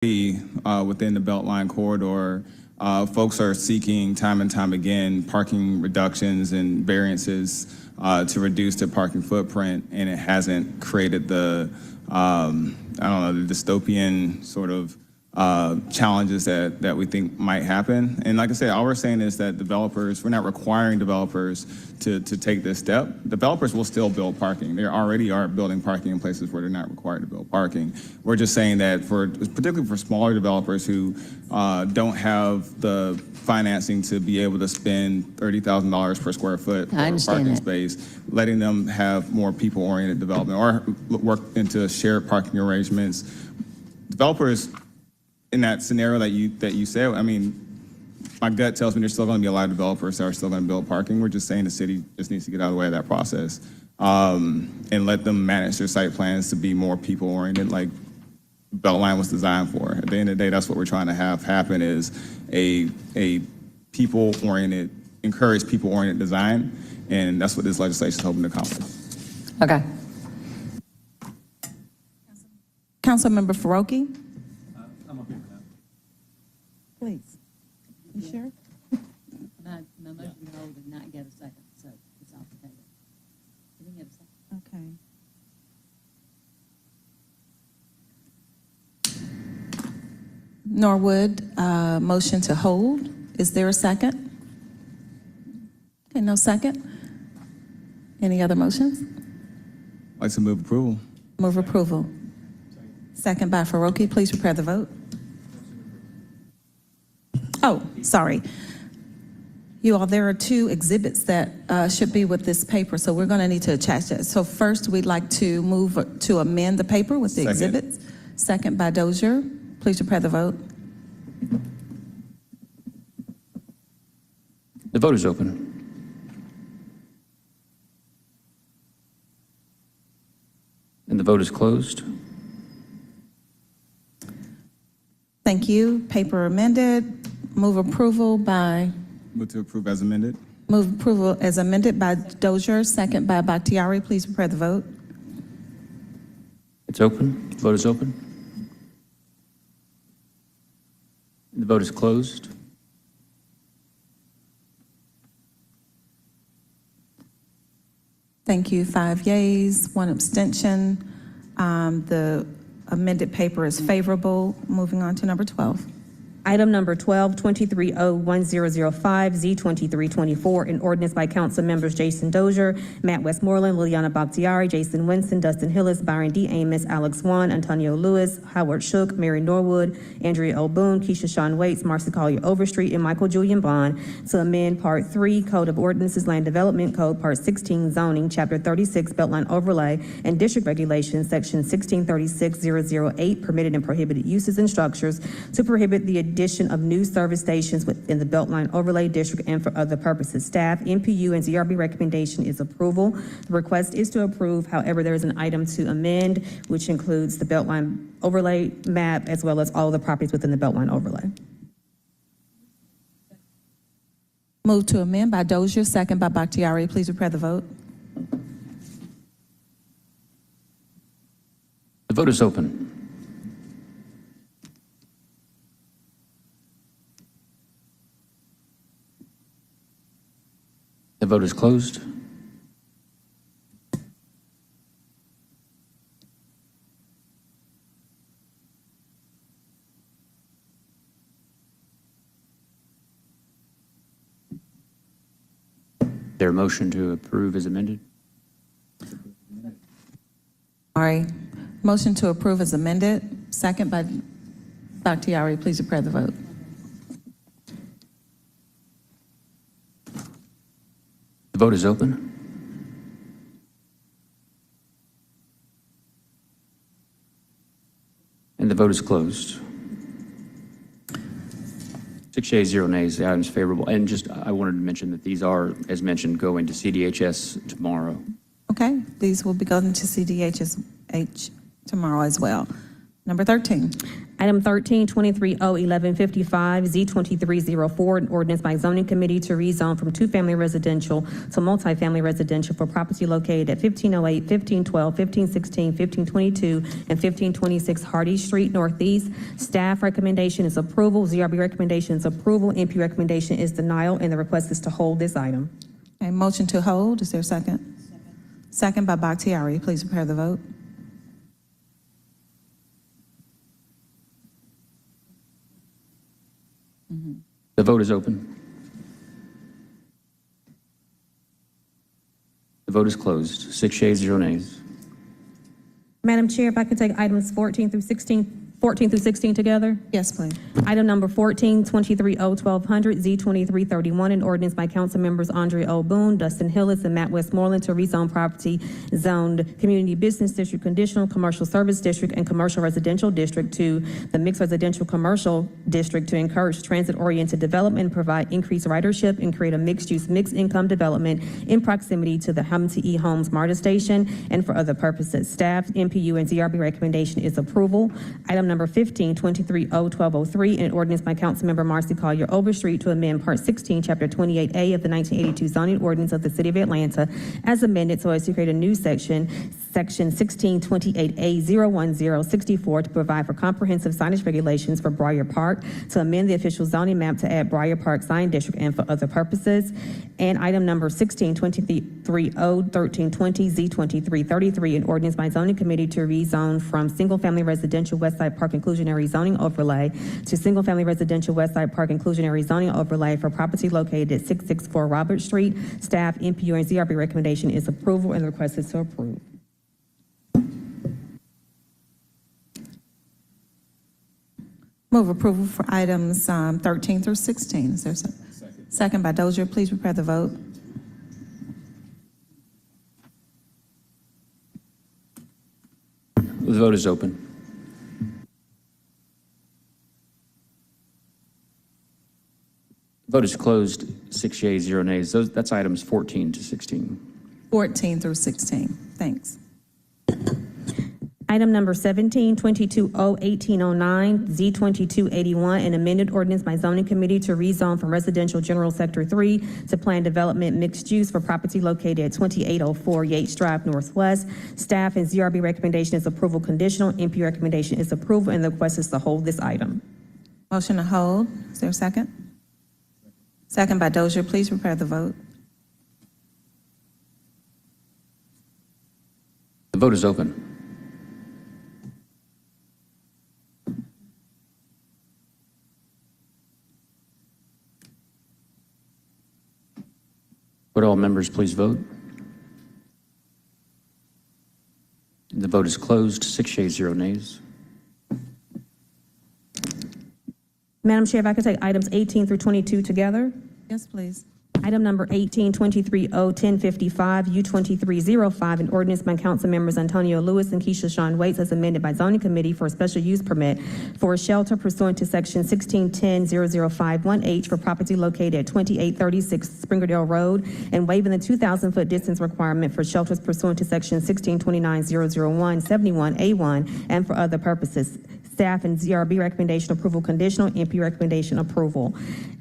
within the Beltline corridor, folks are seeking time and time again parking reductions and variances to reduce their parking footprint, and it hasn't created the, I don't know, the dystopian sort of challenges that we think might happen. And like I said, all we're saying is that developers, we're not requiring developers to take this step. Developers will still build parking. They already are building parking in places where they're not required to build parking. We're just saying that particularly for smaller developers who don't have the financing to be able to spend $30,000 per square foot for a parking space, letting them have more people-oriented development or work into shared parking arrangements. Developers in that scenario that you said, I mean, my gut tells me there's still going to be a lot of developers that are still going to build parking. We're just saying the city just needs to get out of the way of that process and let them manage their site plans to be more people-oriented, like Beltline was designed for. At the end of the day, that's what we're trying to have happen, is a people-oriented, encourage people-oriented design, and that's what this legislation is hoping to accomplish. Okay. Councilmember Faroki? I'm okay with that. Please. You sure? My motion to hold did not get a second, so it's off the table. Didn't get a second. Okay. Norwood, motion to hold. Is there a second? Okay, no second. Any other motions? I'd like to move approval. Move approval. Second by Faroki. Please prepare the vote. Oh, sorry. You all, there are two exhibits that should be with this paper, so we're going to need to attach that. So first, we'd like to move to amend the paper with the exhibits. Second by Dozier. Please prepare the vote. The vote is open. And the vote is closed. Thank you. Paper amended. Move approval by... Move to approve as amended. Move approval as amended by Dozier, second by Bakhtiari. Please prepare the vote. It's open. The vote is open. And the vote is closed. Thank you. 5 yeas, 1 abstention. The amended paper is favorable. Moving on to number 12. Item number 12, 23-01005, Z2324, an ordinance by council members Jason Dozier, Matt Westmoreland, Liliana Bakhtiari, Jason Winston, Dustin Hillis, Byron D. Amos, Alex Wan, Antonio Lewis, Howard Shook, Mary Norwood, Andrea L. Boone, Keisha Shawn Waits, Marcy Collier Overstreet, and Michael Julian Bond to amend Part 3, Code of Ordinances, Land Development Code, Part 16, Zoning, Chapter 36, Beltline Overlay, and District Regulations, Section 1636-008, Permitted and Prohibited Uses and Structures, to prohibit the addition of new service stations within the Beltline Overlay District and for other purposes. Staff, MPU, and ZRB recommendation is approval. The request is to approve. However, there is an item to amend, which includes the Beltline Overlay map as well as all the properties within the Beltline Overlay. Move to amend by Dozier, second by Bakhtiari. Please prepare the vote. The vote is open. The vote is closed. Their motion to approve is amended. All right. Motion to approve is amended. Second by Bakhtiari. Please prepare the vote. The vote is open. And the vote is closed. 6 yeas, 0 nays. The item is favorable. And just, I wanted to mention that these are, as mentioned, going to CDHS tomorrow. Okay. These will be going to CDHS tomorrow as well. Number 13. Item 13, 23-0-1155, Z-2304, an ordinance by zoning committee to rezone from two-family residential to multifamily residential for property located at 1508, 1512, 1516, 1522, and 1526 Hardy Street Northeast. Staff recommendation is approval. ZRB recommendation is approval. MP recommendation is denial, and the request is to hold this item. A motion to hold. Is there a second? Second by Bakhtiari. Please prepare the vote. The vote is open. The vote is closed. 6 yeas, 0 nays. Madam Chair, if I could take items 14 through 16 together. Yes, please. Item number 14, 23-0-1200, Z-2331, an ordinance by council members Andre O. Boone, Dustin Hillis, and Matt Westmoreland to rezone property zoned Community Business District, Conditional Commercial Service District, and Commercial Residential District to the Mixed Residential Commercial District to encourage transit-oriented development and provide increased ridership and create a mixed-use, mixed-income development in proximity to the Hamilton E. Holmes MARTA station and for other purposes. Staff, MPU, and ZRB recommendation is approval. Item number 15, 23-0-1203, an ordinance by Councilmember Marcy Collier Overstreet to amend Part 16, Chapter 28A of the 1982 zoning ordinance of the City of Atlanta as amended so as to create a new section 1628A01064, to provide for comprehensive signage regulations for Briar Park, to amend the official zoning map to add Briar Park sign district and for other purposes. And item number 16, 23-0-1320, Z-2333, an ordinance by zoning committee to rezone from single-family residential Westside Park inclusionary zoning overlay to single-family residential Westside Park inclusionary zoning overlay for property located at 664 Robert Street. Staff, MPU, and ZRB recommendation is approval, and the request is to approve. Move approval for items 13 through 16. Is there a second? Second by Dozier. Please prepare the vote. The vote is open. Vote is closed. 6 yeas, 0 nays. That's items 14 to 16. 14 through 16. Thanks. Item number 17, 22-0-1809, Z-2281, an amended ordinance by zoning committee to rezone from residential general sector 3 to planned development mixed use for property located at 2804 Yates Drive Northwest. Staff and ZRB recommendation is approval conditional. MP recommendation is approval, and the request is to hold this item. Motion to hold. Is there a second? Second by Dozier. Please prepare the vote. The vote is open. Would all members please vote? The vote is closed. 6 yeas, 0 nays. Madam Chair, if I could take items 18 through 22 together. Yes, please. Item number 18, 23-0-1055, U-2305, an ordinance by council members Antonio Lewis and Keisha Shawn Waits as amended by zoning committee for a special use permit for a shelter pursuant to section 1610-0051H for property located at 2836 Springerdale Road, and waiving the 2,000-foot distance requirement for shelters pursuant to section 1629-001-71A1 and for other purposes. Staff and ZRB recommendation approval conditional. MP recommendation approval.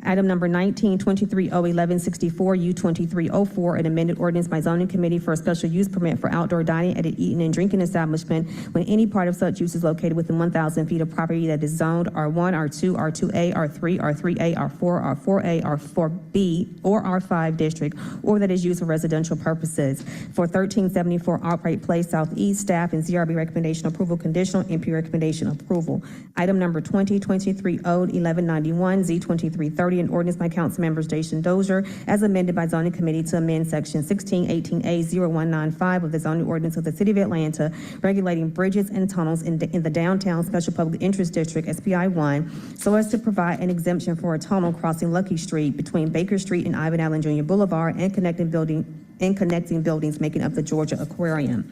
Item number 19, 23-0-1164, U-2304, an amended ordinance by zoning committee for a special use permit for outdoor dining at an eating and drinking establishment when any part of such use is located within 1,000 feet of property that is zoned R1, R2, R2A, R3, R3A, R4, R4A, R4B, or R5 district, or that is used for residential purposes. For 1374 Albright Place Southeast, staff and ZRB recommendation approval conditional. MP recommendation approval. Item number 20, 23-0-1191, Z-2330, an ordinance by council members Jason Dozier as amended by zoning committee to amend section 1618A-0195 of the zoning ordinance of the City of Atlanta regulating bridges and tunnels in the downtown special public interest district, SPI 1, so as to provide an exemption for a tunnel crossing Lucky Street between Baker Street and Ivan Allen Jr. Boulevard and connecting buildings making up the Georgia Aquarium.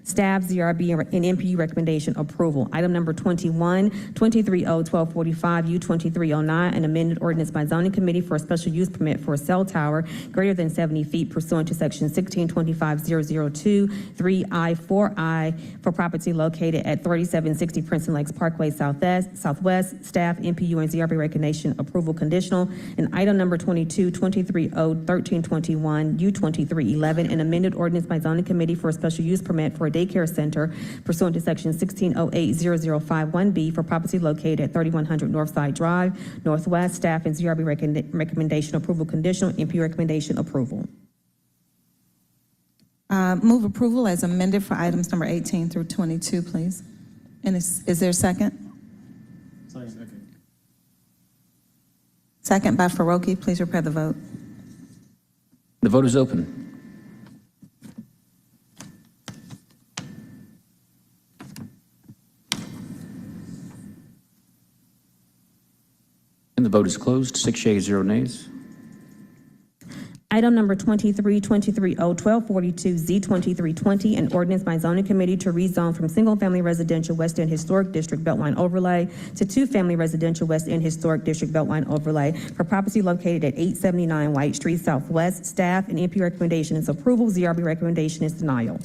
Staff, ZRB, and MPU recommendation approval. Item number 21, 23O-1245, U-2309, an amended ordinance by zoning committee for a special use permit for a cell tower greater than 70 feet pursuant to section 1625002, 3I, 4I for property located at 3760 Princeton Lakes Parkway Southwest. Staff, MPU, and ZRB recommendation approval conditional. And item number 22, 23O-1321, U-2311, an amended ordinance by zoning committee for a special use permit for a daycare center pursuant to section 1608051B for property located at 3100 Northside Drive, Northwest. Staff and ZRB recommendation approval conditional, MPU recommendation approval. Move approval as amended for items number 18 through 22, please. And is there a second? Second. Second by Faroki. Please prepare the vote. The vote is open. And the vote is closed. 6 yeas, 0 nays. Item number 23, 23O-1242, Z-2320, an ordinance by zoning committee to rezone from single-family residential West End Historic District Beltline Overlay to two-family residential West End Historic District Beltline Overlay for property located at 879 White Street Southwest. Staff and MP recommendation is approval. ZRB recommendation is denial.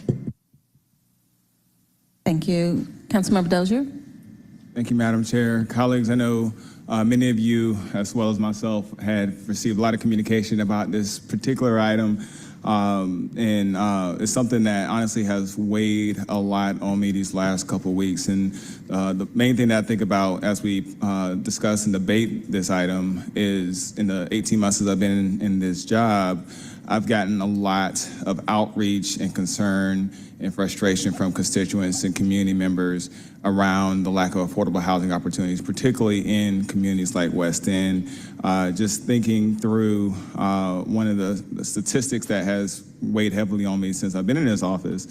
Thank you. Councilmember Dozier? Thank you, Madam Chair. Colleagues, I know many of you, as well as myself, had received a lot of communication about this particular item. And it's something that honestly has weighed a lot on me these last couple of weeks. And the main thing that I think about as we discuss and debate this item is in the 18 months since I've been in this job, I've gotten a lot of outreach and concern and frustration from constituents and community members around the lack of affordable housing opportunities, particularly in communities like West End. Just thinking through one of the statistics that has weighed heavily on me since I've been in this office.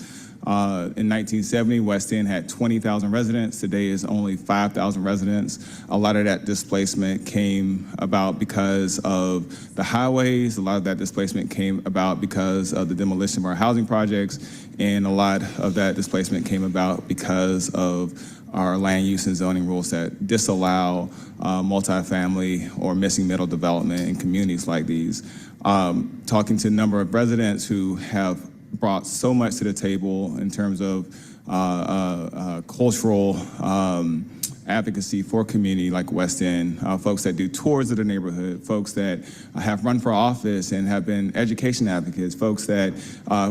In 1970, West End had 20,000 residents. Today is only 5,000 residents. A lot of that displacement came about because of the highways. A lot of that displacement came about because of the demolition of our housing projects. And a lot of that displacement came about because of our land use and zoning rules that disallow multifamily or missing middle development in communities like these. Talking to a number of residents who have brought so much to the table in terms of cultural advocacy for community like West End, folks that do tours of the neighborhood, folks that have run for office and have been education advocates, folks that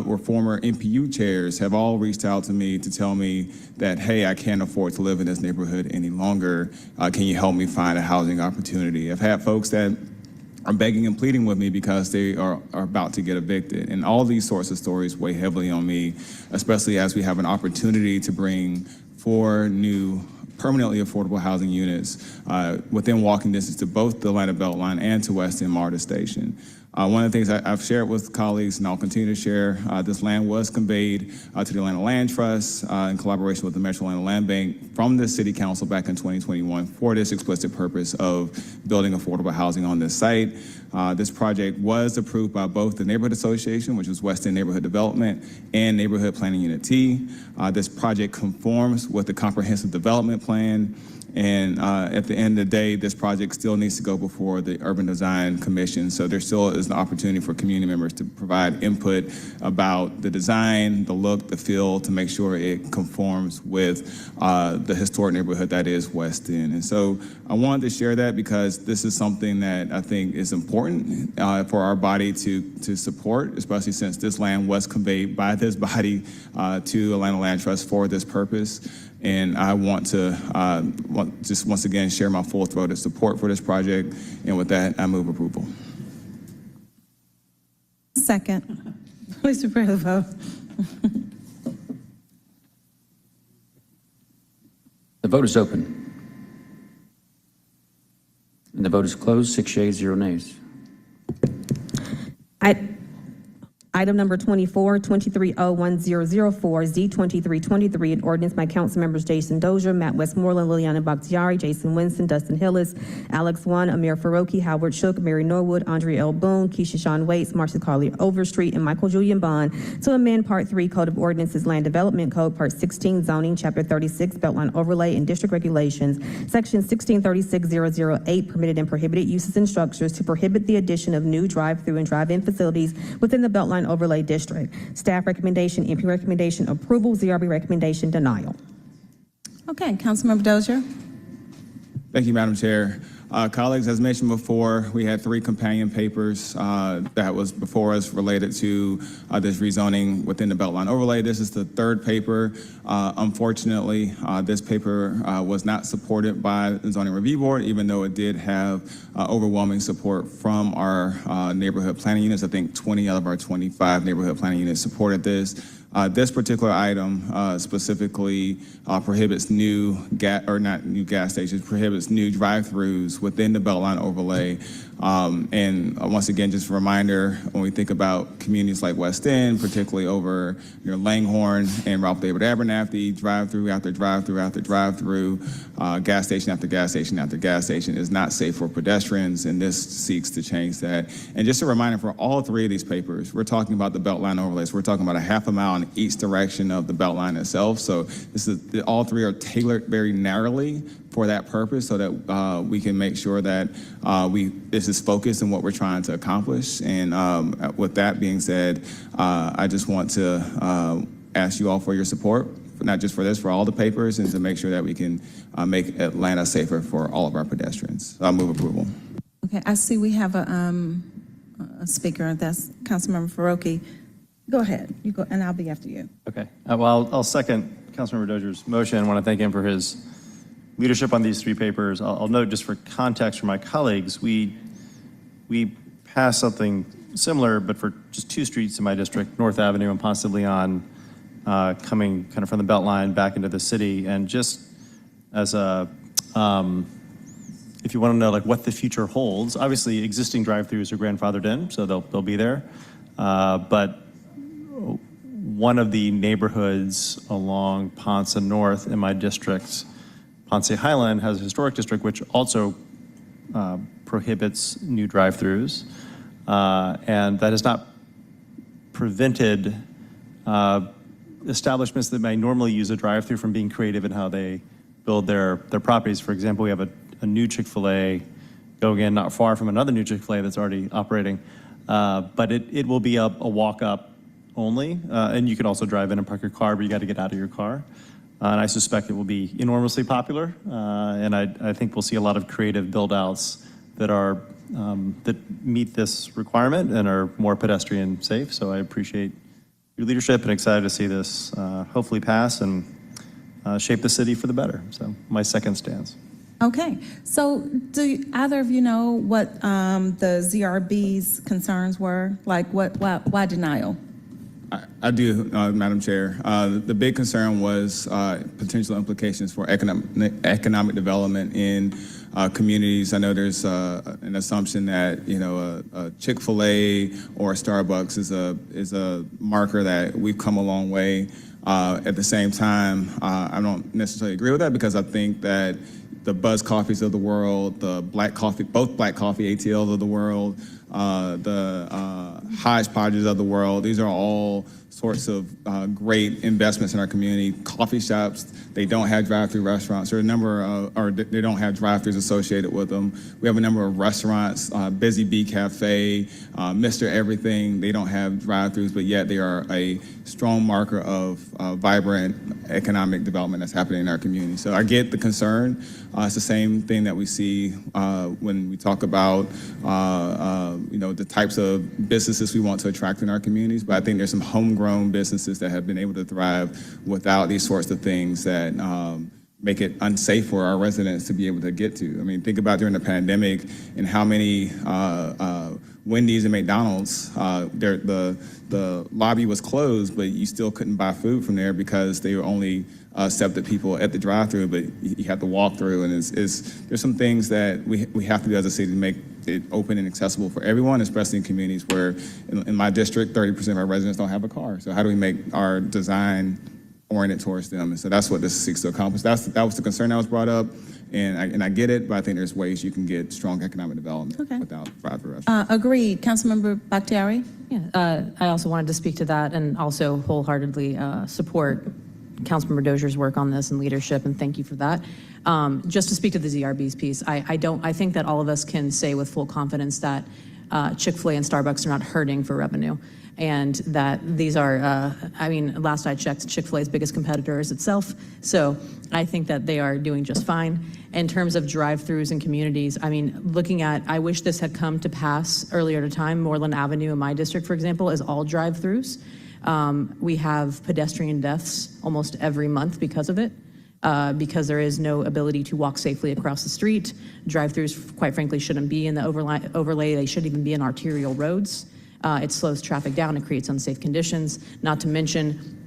were former MPU chairs have all reached out to me to tell me that, hey, I can't afford to live in this neighborhood any longer. Can you help me find a housing opportunity? I've had folks that are begging and pleading with me because they are about to get evicted. And all these sorts of stories weigh heavily on me, especially as we have an opportunity to bring 4 new permanently affordable housing units within walking distance to both the Atlanta Beltline and to West End MARTA Station. One of the things I've shared with colleagues, and I'll continue to share, this land was conveyed to the Atlanta Land Trust in collaboration with the Metro Atlanta Land Bank from the City Council back in 2021 for this explicit purpose of building affordable housing on this site. This project was approved by both the Neighborhood Association, which was West End Neighborhood Development, and Neighborhood Planning Unit T. This project conforms with the Comprehensive Development Plan. And at the end of the day, this project still needs to go before the Urban Design Commission. So there still is an opportunity for community members to provide input about the design, the look, the feel, to make sure it conforms with the historic neighborhood that is West End. And so I wanted to share that because this is something that I think is important for our body to support, especially since this land was conveyed by this body to Atlanta Land Trust for this purpose. And I want to just once again share my full-throated support for this project. And with that, I move approval. Second. Please prepare the vote. The vote is open. And the vote is closed. 6 yeas, 0 nays. Item number 24, 230104, Z2323, an ordinance by council members Jason Dozier, Matt Westmoreland, Liliana Bakhtiari, Jason Winston, Dustin Hillis, Alex Wan, Amir Faroki, Howard Shook, Mary Norwood, Andrea L. Boone, Keisha Shawn Waits, Marcia Carly Overstreet, and Michael Julian Bond to amend Part 3 Code of Ordinances Land Development Code, Part 16 Zoning, Chapter 36 Beltline Overlay and District Regulations, Section 1636008 Permitted and Prohibited Uses and Structures to prohibit the addition of new drive-through and drive-in facilities within the Beltline Overlay District. Staff recommendation, MP recommendation approval, ZRB recommendation denial. Okay, Councilmember Dozier. Thank you, Madam Chair. Colleagues, as mentioned before, we had 3 companion papers that was before us related to this rezoning within the Beltline overlay. This is the 3rd paper. Unfortunately, this paper was not supported by the Zoning Review Board, even though it did have overwhelming support from our neighborhood planning units. I think 20 out of our 25 neighborhood planning units supported this. This particular item specifically prohibits gas stations, prohibits new drive-throughs within the Beltline overlay. And once again, just a reminder, when we think about communities like West End, particularly over Langhorne and Ralph David Abernathy, drive-through after drive-through after drive-through, gas station after gas station after gas station is not safe for pedestrians, and this seeks to change that. And just a reminder for all 3 of these papers, we're talking about the Beltline overlays. We're talking about a half a mile in each direction of the Beltline itself. So this is all 3 are tailored very narrowly for that purpose, so that we can make sure that this is focused on what we're trying to accomplish. And with that being said, I just want to ask you all for your support, not just for this, for all the papers, and to make sure that we can make Atlanta safer for all of our pedestrians. I'll move approval. Okay, I see we have a speaker. That's Councilmember Faroki. Go ahead. You go, and I'll be after you. Okay. Well, I'll second Councilmember Dozier's motion. I want to thank him for his leadership on these 3 papers. I'll note, just for context for my colleagues, we passed something similar, but for just 2 streets in my district, North Avenue and Ponce de Leon, coming kind of from the Beltline back into the city. And just as a, if you want to know like what the future holds, obviously existing drive-throughs are grandfathered in, so they'll be there. But one of the neighborhoods along Ponce North in my district, Ponce Highland, has a historic district which also prohibits new drive-throughs, and that has not prevented establishments that may normally use a drive-through from being creative in how they build their properties. For example, we have a new Chick-fil-A going in not far from another new Chick-fil-A that's already operating, but it will be a walk-up only, and you can also drive in and park your car, but you got to get out of your car. And I suspect it will be enormously popular, and I think we'll see a lot of creative build-outs that are that meet this requirement and are more pedestrian safe. So I appreciate your leadership and excited to see this hopefully pass and shape the city for the better. So my second stands. Okay, so do either of you know what the ZRB's concerns were? Like why denial? I do, Madam Chair. The big concern was potential implications for economic development in communities. I know there's an assumption that a Chick-fil-A or a Starbucks is a marker that we've come a long way. At the same time, I don't necessarily agree with that, because I think that the Buzz Coffees of the world, the both Black Coffee ATLs of the world, the Hodgepodges of the world, these are all sorts of great investments in our community. Coffee shops, they don't have drive-through restaurants. There are a number of, or they don't have drive-throughs associated with them. We have a number of restaurants, Busy Bee Cafe, Mr. Everything, they don't have drive-throughs, but yet they are a strong marker of vibrant economic development that's happening in our community. So I get the concern. It's the same thing that we see when we talk about the types of businesses we want to attract in our communities. But I think there's some homegrown businesses that have been able to thrive without these sorts of things that make it unsafe for our residents to be able to get to. I mean, think about during the pandemic and how many Wendy's and McDonald's, the lobby was closed, but you still couldn't buy food from there because they were only accepted people at the drive-through, but you had to walk through. And there's some things that we have to do as a city to make it open and accessible for everyone, especially in communities where, in my district, 30% of our residents don't have a car. So how do we make our design oriented towards them? And so that's what this seeks to accomplish. That was the concern that was brought up, and I get it, but I think there's ways you can get strong economic development without drive-through restaurants. Agreed. Councilmember Bakhtiari? Yeah, I also wanted to speak to that and also wholeheartedly support Councilmember Dozier's work on this and leadership, and thank you for that. Just to speak to the ZRB's piece, I think that all of us can say with full confidence that Chick-fil-A and Starbucks are not hurting for revenue, and that these are, last I checked, Chick-fil-A's biggest competitor is itself, so I think that they are doing just fine. In terms of drive-throughs in communities, I wish this had come to pass earlier at a time. Moreland Avenue in my district, for example, is all drive-throughs. We have pedestrian deaths almost every month because of it, because there is no ability to walk safely across the street. Drive-throughs, quite frankly, shouldn't be in the overlay. They shouldn't even be in arterial roads. It slows traffic down. It creates unsafe conditions. Not to mention,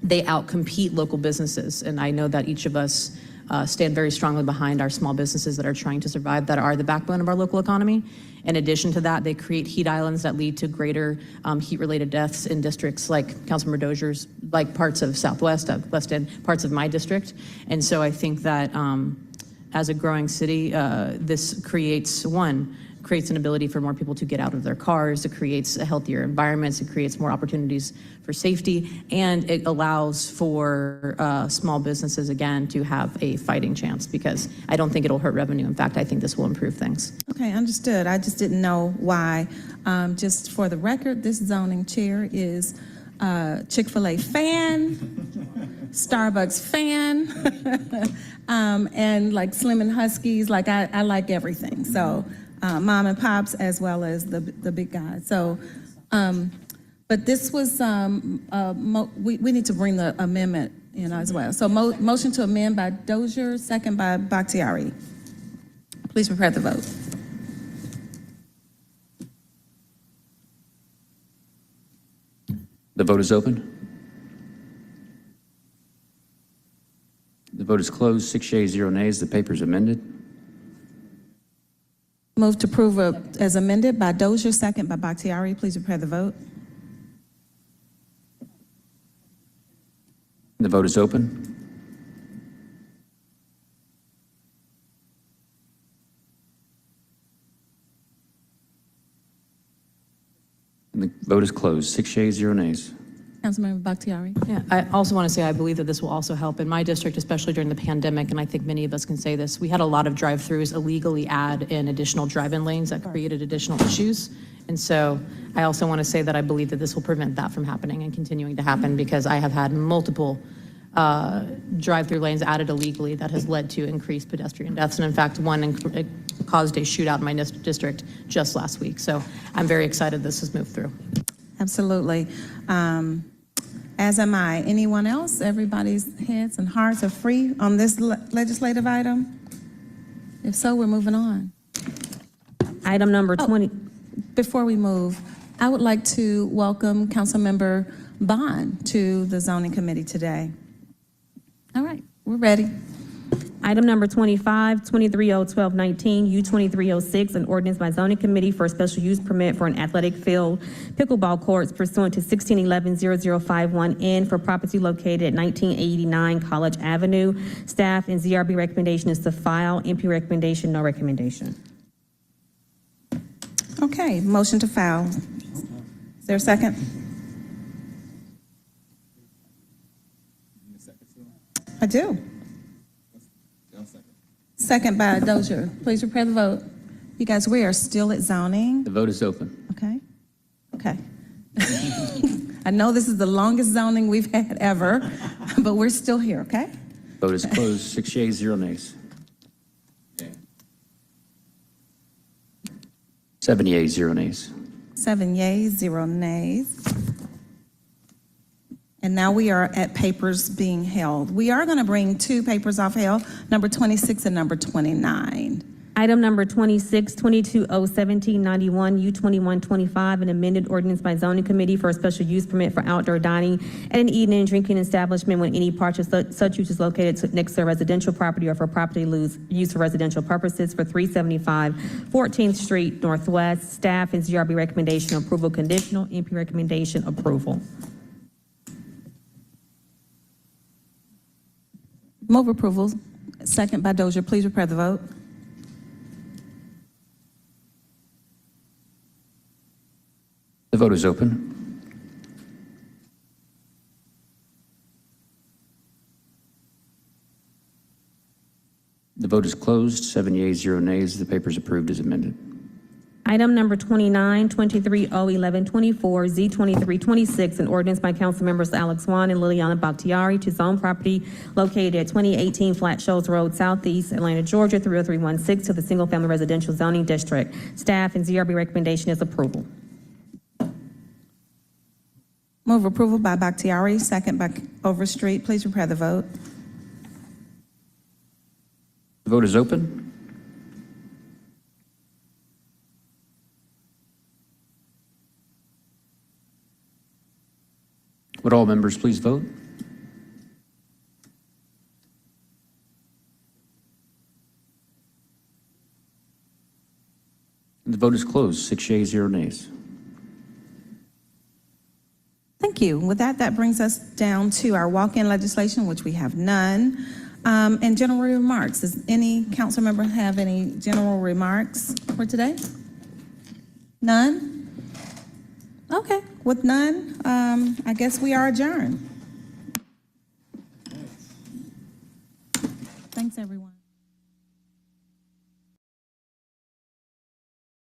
they outcompete local businesses. And I know that each of us stand very strongly behind our small businesses that are trying to survive, that are the backbone of our local economy. In addition to that, they create heat islands that lead to greater heat-related deaths in districts like Councilmember Dozier's, like parts of Southwest, West End, parts of my district. And so I think that as a growing city, this creates an ability for more people to get out of their cars. It creates a healthier environments. It creates more opportunities for safety, and it allows for small businesses, again, to have a fighting chance, because I don't think it'll hurt revenue. In fact, I think this will improve things. Okay, understood. I just didn't know why. Just for the record, this zoning chair is Chick-fil-A fan, Starbucks fan, and like Slim and Huskies. Like I like everything. So mom and pops as well as the big guys. So, but this was we need to bring the amendment in as well. So motion to amend by Dozier, second by Bakhtiari. Please prepare the vote. The vote is open. The vote is closed. 6 yeas, 0 nays. The paper is amended. Move to approve as amended by Dozier, second by Bakhtiari. Please prepare the vote. The vote is open. And the vote is closed. 6 yeas, 0 nays. Councilmember Bakhtiari. Yeah, I also want to say I believe that this will also help. In my district, especially during the pandemic, and I think many of us can say this, we had a lot of drive-throughs illegally add in additional drive-in lanes that created additional issues. And so I also want to say that I believe that this will prevent that from happening and continuing to happen, because I have had multiple drive-through lanes added illegally that has led to increased pedestrian deaths. And in fact, one caused a shootout in my district just last week. So I'm very excited this has moved through. Absolutely. As am I. Anyone else? Everybody's heads and hearts are free on this legislative item? If so, we're moving on. Item number 20. Before we move, I would like to welcome Councilmember Bond to the Zoning Committee today. All right, we're ready. Item number 25, 2301219, U2306, an ordinance by zoning committee for a special use permit for an athletic field pickleball courts pursuant to 1611-0051N for property located at 1989 College Avenue. Staff and ZRB recommendation is to file. MP recommendation, no recommendation. Okay, motion to file. Is there a second? I do. Second by Dozier. Please prepare the vote. You guys, we are still at zoning. The vote is open. Okay. Okay. I know this is the longest zoning we've had ever, but we're still here, okay? Vote is closed. 6 yeas, 0 nays. 7 yeas, 0 nays. 7 yeas, 0 nays. And now we are at papers being held. We are going to bring two papers off held, number 26 and number 29. Item number 26, 22-01791, U-2125, an amended ordinance by zoning committee for a special use permit for outdoor dining at an eating and drinking establishment when any part of such use is located next to a residential property or for property used for residential purposes for 375 14th Street Northwest. Staff and ZRB recommendation approval conditional, MP recommendation approval. Move approval. Second by Dozier. Please prepare the vote. The vote is open. The vote is closed. 7 yeas, 0 nays. The paper is approved as amended. Item number 29, 23-01124, Z-2326, an ordinance by council members Alex Juan and Liliana Bakhtiari to zone property located at 2018 Flat Shoals Road Southeast, Atlanta, Georgia, 30316 to the single-family residential zoning district. Staff and ZRB recommendation is approval. Move approval by Bakhtiari, second by Overstreet. Please prepare the vote. The vote is open. Would all members please vote? And the vote is closed. 6 yeas, 0 nays. Thank you. With that, that brings us down to our walk-in legislation, which we have none. And general remarks. Does any council member have any general remarks for today? None? Okay, with none, I guess we are adjourned. Thanks, everyone.